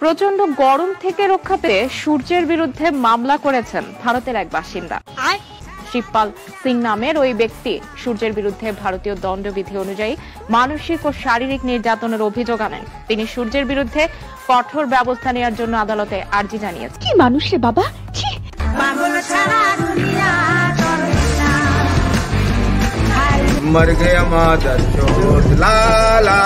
প্রচন্ড গরম থেকে রক্ষা পেতে সূর্যের বিরুদ্ধে মামলা করেছেন ভারতের এক বাসিন্দা। শিবপাল সিং নামের ওই ব্যক্তি সূর্যের বিরুদ্ধে ভারতীয় দণ্ডবিধি অনুযায়ী মানসিক ও শারীরিক নির্যাতনের অভিযোগ আনেন। তিনি সূর্যের বিরুদ্ধে কঠোর ব্যবস্থা নেওয়ার জন্য আদালতে আর্জি জানিয়েছেন। কি মানুষ রে বাবা! मर गया मादर चोट लाला।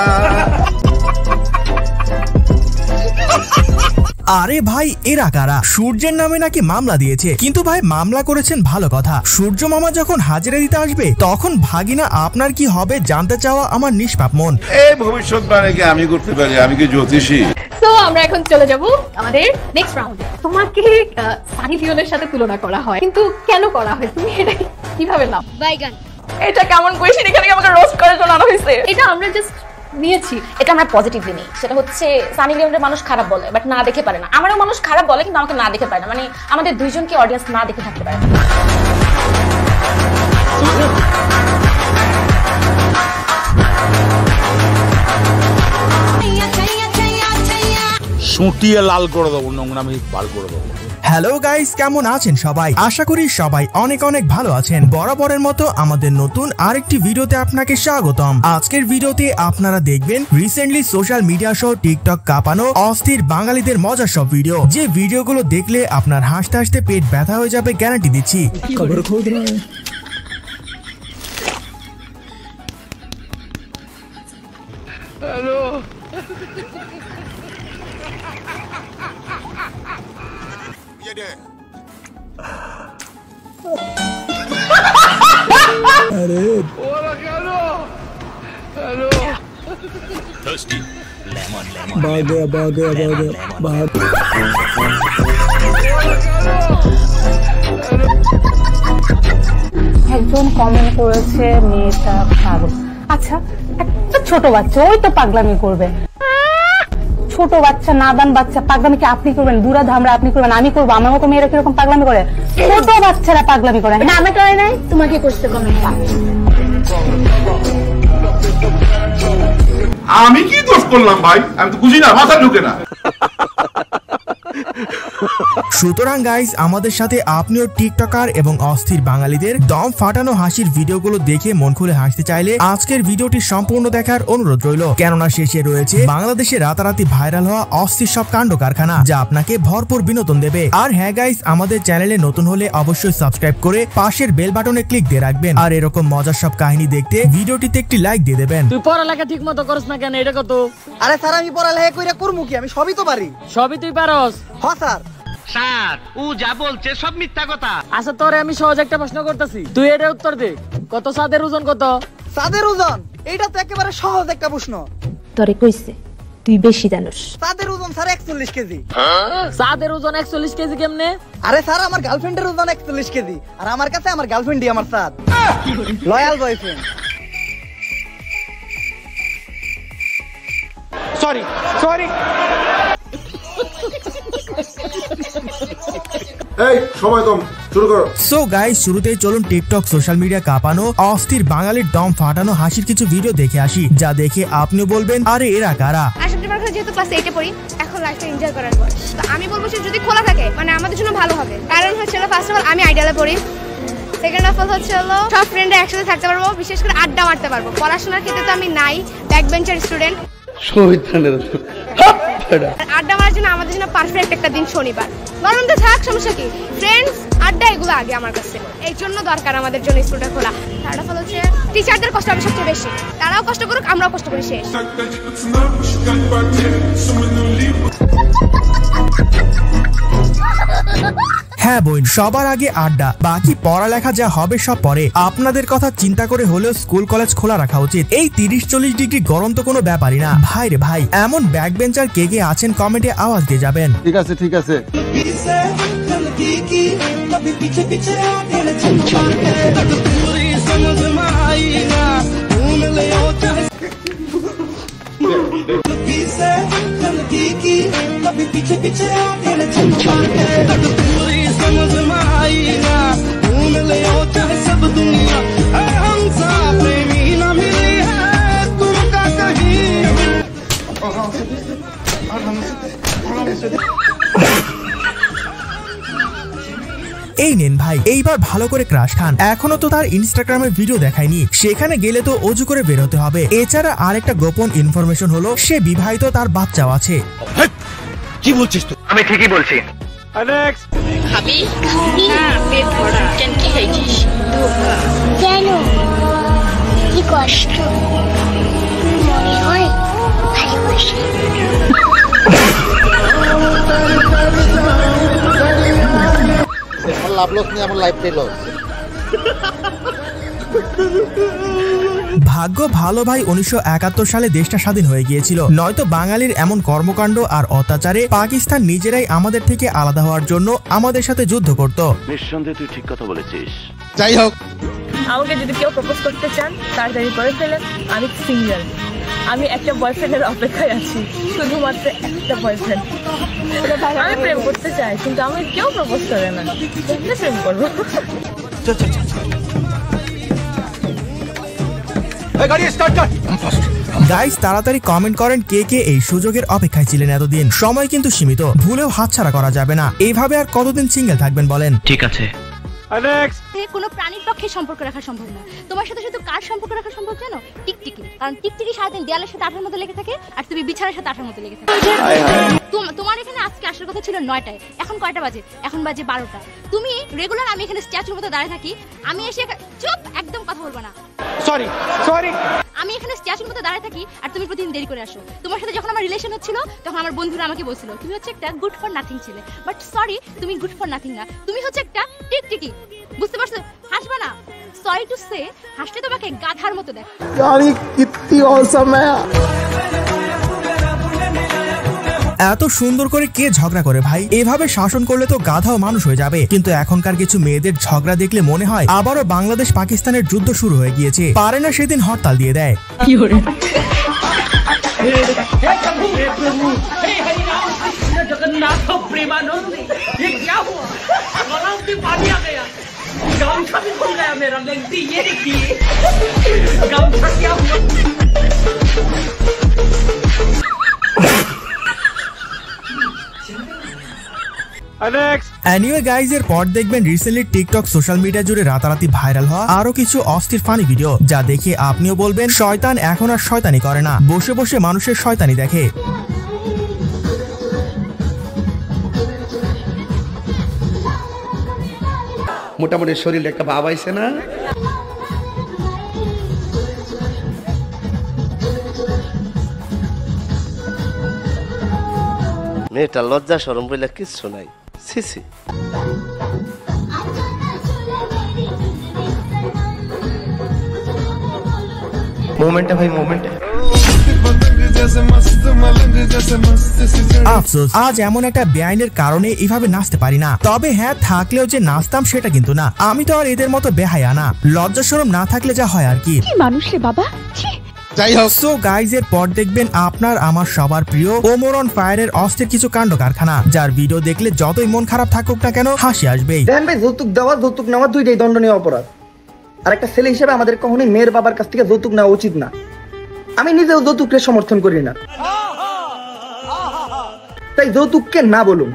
আরে ভাই এরা কারা? সূর্যের নামে নাকি মামলা দিয়েছে, কিন্তু ভাই মামলা করেছেন ভালো কথা। সূর্য মামা যখন হাজিরা দিতে আসবে তখন ভাগিনা আপনার কি হবে জানতে চাওয়া আমার নিষ্পাপ মন। এই ভবিষ্যৎবাণী কি আমি করতে পারি? আমি কি জ্যোতিষী? তো আমরা এখন চলে যাব আমাদের নেক্সট রাউন্ডে। তোমাকে সানি লিওনের সাথে তুলনা করা হয়, কিন্তু কেন করা হয়? তুমি এটা কিভাবে নাও? বাইগান। এটা কেমন কোয়েশ্চেন? এখানে আমাকে রোস্ট করার জন্য আনা হয়েছে। এটা আমরা জাস্ট নিয়েছি, এটা আমরা পজিটিভলি নিই। সেটা হচ্ছে সানি লিওনের মানুষ খারাপ বলে বাট না দেখে পারে না, আমারও মানুষ খারাপ বলে কিন্তু আমাকে না দেখে পারে না, মানে আমাদের দুইজনকে অডিয়েন্স না দেখে থাকতে পারে। সুটিয়ে লাল করে দেবো, নোংরামি বার করে দেবো। হ্যালো গাইস, কেমন আছেন সবাই? আশা করি সবাই অনেক অনেক ভালো আছেন। বরাবরের মতো আমাদের নতুন আরেকটি ভিডিওতে আপনাকে স্বাগতম। আজকের ভিডিওতে আপনারা দেখবেন রিসেন্টলি সোশ্যাল মিডিয়া সহ টিকটক কাঁপানো অস্থির বাঙালিদের মজার সব ভিডিও, যে ভিডিওগুলো দেখলে আপনার হাসতে হাসতে পেট ব্যথা হয়ে যাবে, গ্যারান্টি দিচ্ছি। একজন কমেন্ট করেছে মেয়েটা পাগল। আচ্ছা, একটা ছোট বাচ্চা ওই তো পাগলামি করবে। ছোট বাচ্চা, নাদান বাচ্চা পাগলামি কি আপনি করবেন? বুড়া ধামরা আপনি করবেন? আমি করবো? আমার মতো মেয়েরা কিরকম পাগলামি করে? ছোট বাচ্চারা পাগলামি করে না, আমি করে নাই, তোমাকে করতে কমেন্ট। আমি কি দোষ করলাম ভাই? আমি তো বুঝি না, মাথা ঢুকে না। সুতরাং গাইস, আমাদের সাথে আপনিও টিকটকার এবং অস্থির বাঙালিদের দম ফাটানো হাসির ভিডিওগুলো দেখে মন খুলে হাসতে চাইলে আজকের ভিডিওটি সম্পূর্ণ দেখার অনুরোধ রইল, কেননা শেষে রয়েছে বাংলাদেশে রাতারাতি ভাইরাল হওয়া অস্থির সব কাণ্ড কারখানা, যা আপনাকে ভরপুর বিনোদন দেবে। আর হ্যাঁ গাইস, আমাদের চ্যানেলে নতুন হলে অবশ্যই সাবস্ক্রাইব করে পাশের বেল বাটনে ক্লিক দিয়ে রাখবেন। আর এরকম মজার সব কাহিনী দেখতে ভিডিওটিতে একটি লাইক দিয়ে দেবেন। তুই পড়ালেখা ঠিক মতো করছ না কেন? এটা কত? আরে স্যার, আমি পড়ালেখা কইরা করমু কি? আমি সবই তো পারি। সবই তুই পারস? হ্যাঁ স্যার। স্যার, ও যা বলছে সব মিথ্যা কথা। আচ্ছা, তোরে আমি সহজ একটা প্রশ্ন করতেছি, তুই এটা উত্তর দে। কত চাঁদের ওজন? কত চাঁদের ওজন? এটা তো একেবারে সহজ একটা প্রশ্ন। তোরে কইছে তুই বেশি জানোস। চাঁদের ওজন স্যার 41 কেজি। চাঁদের ওজন 41 কেজি কেমনে? আরে স্যার, আমার গার্লফ্রেন্ডের ওজন 41 কেজি, আর আমার কাছে আমার গার্লফ্রেন্ডই আমার চাঁদ। Loyal boyfriend. Sorry sorry. এই সময় কম, শুরু করো। সো গাইস, শুরুতেই চলুন টিকটক সোশ্যাল মিডিয়া কাঁপানো অস্থির বাঙালির দম ফাটানো হাসির কিছু ভিডিও দেখে আসি, যা দেখে আপনিও বলবেন আরে এরা কারা। যেহেতু ক্লাস 8 এ পড়ি, এখন লাইফটা এনজয় করার পর তো আমি বলবো যে যদি খোলা থাকে মানে আমাদের জন্য ভালো হবে। কারণ হচ্ছে ফার্স্ট অফ অল আমি আইডিয়ালে পড়ি, সেকেন্ড অফ অল হচ্ছে সব ফ্রেন্ডরা একসাথে থাকতে পারবো, বিশেষ করে আড্ডা মারতে পারবো। পড়াশোনার ক্ষেত্রে তো আমি নাই, ব্যাক বেঞ্চার স্টুডেন্ট। আড্ডা মারার জন্য আমাদের জন্য পারফেক্ট একটা দিন শনিবার। গরম তো থাক, সমস্যা কি? ফ্রেন্ডস, আড্ডা, এগুলো আগে আমার কাছে। এই জন্য দরকার আমাদের জন্য স্কুলটা খোলা। তারটা ফল হচ্ছে টিচারদের কষ্ট হবে সবচেয়ে বেশি। তারাও কষ্ট করুক, আমরাও কষ্ট করি শেষ। হ্যাঁ বোন, সবার আগে আড্ডা, বাকি পড়ালেখা যা হবে সব পরে। আপনাদের কথা চিন্তা করে হলেও স্কুল কলেজ খোলা রাখা উচিত। এই 30-40 ডিগ্রি গরম তো কোনো ব্যাপারই না। ভাই রে ভাই, এমন ব্যাক বেঞ্চার কে কে আছেন কমেন্টে আওয়াজ দিয়ে যাবেন। ঠিক আছে ঠিক আছে। এই নেন ভাই, এইবার ভালো করে ক্রাশ খান। এখনো তো তার ইনস্টাগ্রামে ভিডিও দেখায়নি, সেখানে গেলে তো অজু করে বেরোতে হবে। এছাড়া আরেকটা গোপন ইনফরমেশন হলো সে বিবাহিত, তার বাচ্চাও আছে। কি বলছিস তুই? আমি ঠিকই বলছি। খাবি না? পেট ভরা। কেন কি খাইছিস? কেন? কি কষ্ট মনে হয় ভালোবাসি। লাভ লস নিয়ে আমার লাইফ পেল। ভাগ্য ভালো ভাই, 1971 সালে দেশটা স্বাধীন হয়ে গিয়েছিল, নয়তো বাঙালির এমন কর্মকাণ্ড আর অত্যাচারে পাকিস্তান নিজেরাই আমাদের থেকে আলাদা হওয়ার জন্য আমাদের সাথে যুদ্ধ করত। নিঃসন্দেহে তুই ঠিক কথা বলেছিস। যাই হোক, আমাকে যদি কেউ প্রপোজ করতে চান তাড়াতাড়ি করে ফেলেন। আমি সিঙ্গেল, আমি একটা বয়ফ্রেন্ডের অপেক্ষায় আছি, শুধুমাত্র একটা বয়ফ্রেন্ড। আমি প্রেম করতে চাই, কিন্তু আমি কেউ প্রপোজ করে না, প্রেম করবো। গাইস, তাড়াতাড়ি কমেন্ট করেন কে কে এই সুযোগের অপেক্ষায় ছিলেন এতদিন। সময় কিন্তু সীমিত, ভুলেও হাতছাড়া করা যাবে না। এইভাবে আর কতদিন সিঙ্গেল থাকবেন বলেন? ঠিক আছে। কোনো প্রাণীর পক্ষে সম্পর্ক রাখা সম্ভব না। তোমার সাথে শুধু কার সম্পর্ক রাখা সম্ভব জানো? টিকটিকি। কারণ টিকটিকি সারাদিন দেয়ালের সাথে আঠার মতো লেগে থাকে, আর তুমি বিছানার সাথে আঠার মতো লেগে থাকে। তোমার এখানে আজকে আসার কথা ছিল 9টায়, এখন কয়টা বাজে? এখন বাজে 12টা। তুমি রেগুলার আমি এখানে স্ট্যাচুর মতো দাঁড়িয়ে থাকি, আমি এসে চুপ, একদম কথা বলবো না। সরি। আমি এখানে স্ট্যাচুর মতো দাঁড়িয়ে থাকি আর তুমি প্রতিদিন দেরি করে আসো। তোমার সাথে যখন আমার রিলেশন হচ্ছিল তখন আমার বন্ধুরা আমাকে বলছিল তুমি হচ্ছে একটা গুড ফর নাথিং ছেলে। বাট সরি, তুমি গুড ফর নাথিং না, তুমি হচ্ছে একটা টিকটিকি। বুঝতে পারছো? হাসবা না। সরি টু সে, হাসলে তোমাকে গাধার মতো দেখ। এত সুন্দর করে কে ঝগড়া করে ভাই? এভাবে শাসন করলে তো গাধাও মানুষ হয়ে যাবে। কিন্তু এখনকার কিছু মেয়েদের ঝগড়া দেখলে মনে হয় আবারও বাংলাদেশ পাকিস্তানের যুদ্ধ শুরু হয়ে গিয়েছে। পারে না সেদিন হরতাল দিয়ে দেয়। Anyway guys, এর পর দেখবেন রিসেন্টলি টিকটক সোশ্যাল মিডিয়া জুড়ে রাতারাতি ভাইরাল হওয়া আরো কিছু অস্থির ফানি ভিডিও, যা দেখে আপনিও বলবেন শয়তান এখন আর শয়তানি করে না, বসে বসে মানুষের শয়তানি দেখে। মোটামুটি শরীরে একটা ভাব আইছে না? মেয়েটা লজ্জা শরম বলে কিচ্ছু নাই। সিসি মোমেন্টে ভাই, মোমেন্টে। আফসোস, আজ এমন একটা বেআইনের কারণে এইভাবে নাচতে পারি না। তবে হ্যাঁ, থাকলেও যে নাচতাম সেটা কিন্তু না। আমি তো আর এদের মতো বেহায়া না। লজ্জা শরম না থাকলে যা হয় আর কি। মানুষ রে বাবা। যাই হোক, সো গাইজ, এর পর দেখবেন আপনার আমার সবার প্রিয় ওমর অন ফায়ারের অস্থির কিছু কাণ্ড কারখানা, যার ভিডিও দেখলে যতই মন খারাপ থাকুক না কেন হাসি আসবেই। দেখেন ভাই, যৌতুক দেওয়া যৌতুক নেওয়া দুইটাই দণ্ডনীয় অপরাধ। আর একটা ছেলে হিসেবে আমাদের কখনোই মেয়ের বাবার কাছ থেকে যৌতুক নেওয়া উচিত না। আমি নিজেও যৌতুককে সমর্থন করি না, তাই যৌতুককে না বলুন,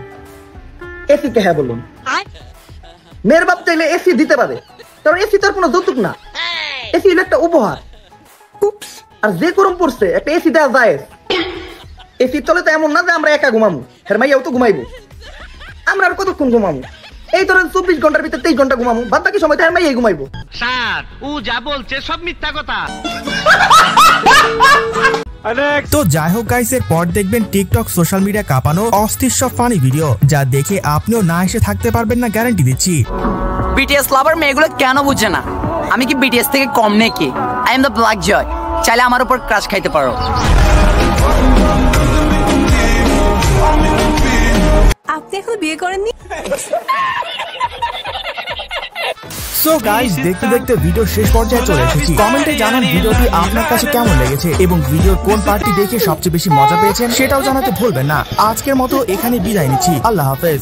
এসিকে হ্যাঁ বলুন। মেয়ের বাপ চাইলে এসি দিতে পারে, কারণ এসি তার কোনো যৌতুক না, এসি হলো একটা উপহার। আর যে গরম পড়ছে একটা এসি দেওয়া যায়। এসি চলে তো এমন না যে আমরা একা ঘুমামু, হের মাইয়াও তো ঘুমাইবো। আমরা আর কতক্ষণ ঘুমামু? এই ধরেন 24 ঘন্টার ভিতরে 23 ঘন্টা ঘুমামু, বাদ বাকি সময় তো হের মাইয়াই ঘুমাইবো। স্যার, ও যা বলছে সব মিথ্যা কথা। তো যাই হোক গাইস, এর পর দেখবেন টিকটক সোশ্যাল মিডিয়া কাঁপানো অস্থির সব ফানি ভিডিও, যা দেখে আপনিও না এসে থাকতে পারবেন না, গ্যারান্টি দিচ্ছি। বিটিএস লাভার মেয়েগুলো কেন বুঝছে না? আমি কি বিটিএস থেকে কম নাকি? আই এম দ্য ব্ল্যাক জয়, চাইলে আমার উপর ক্রাশ খাইতে পারো। আপনি এখন বিয়ে করেননি? সো গাইস, দেখতে দেখতে ভিডিও শেষ পর্যায়ে চলে এসেছি। কমেন্টে জানান ভিডিওটি আপনার কাছে কেমন লেগেছে এবং ভিডিওর কোন পার্টটি দেখে সবচেয়ে বেশি মজা পেয়েছেন সেটাও জানাতে ভুলবেন না। আজকের মতো এখানে বিদায় নিচ্ছি, আল্লাহ হাফেজ।